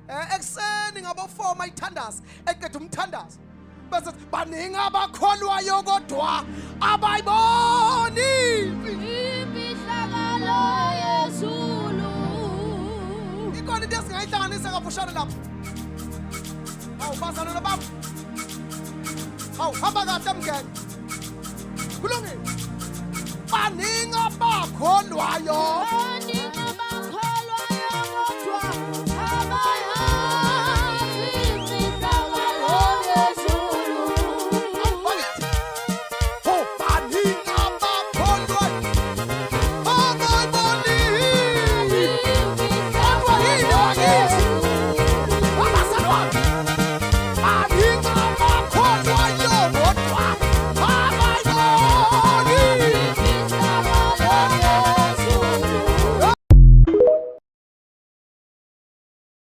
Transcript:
Ekuseni ngabo-4 mayithandaza eqeda umthandazo bese baningi abakholwayo kodwa abayiboni Imfihlakalo yezulu. ikhona into esingayihlanganisa kabushane lapho. Hawu bazalwane bami, hawu hamba kahle mngane, kulungile. Baningi abakholwayo